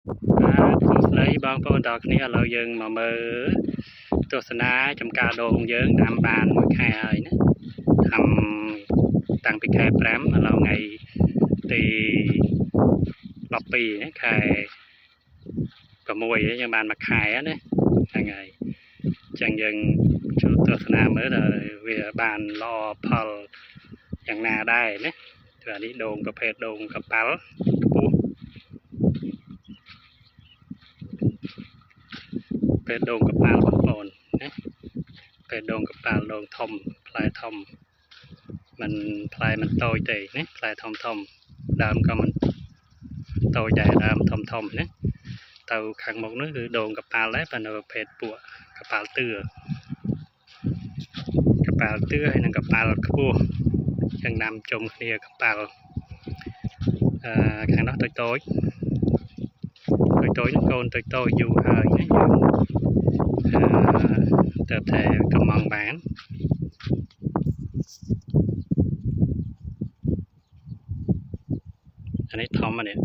ស្ដីបងប្អូនទាំងគ្នាឥឡូវយើងមកមើលទស្សនាចំការដូងយើងតាមបានមួយខែហើយណាតាមតាំងពីខែ5ឥឡូវថ្ងៃទី12ខែ6យើងបានមួយខែណាហ្នឹងហើយចឹងយើងជួបទស្សនាមើលថាវាបានល្អផលយ៉ាងណាដែរណាគឺអានេះដូងប្រភេទដូងកប៉ាល់ខ្ពស់ពេលដូងកប៉ាល់បងប្អូនណាពេលដូងកប៉ាល់ដូងធំផ្លែធំมันផ្លែมันតូចទេណាផ្លែធំដើមក៏មិនតូចដែរដើមធំណាទៅខាងមុខនោះគឺដូងកប៉ាល់ដែរប៉ុន្តែប្រភេទពួកកប៉ាល់ទឿហើយនិងកប៉ាល់ខ្ពស់ចឹងដាំជុំគ្នាកប៉ាល់ខាងនោះតូចនោះកូនតូចយូរហើយណាទៅតែកំងបានអានេះធំអានេះ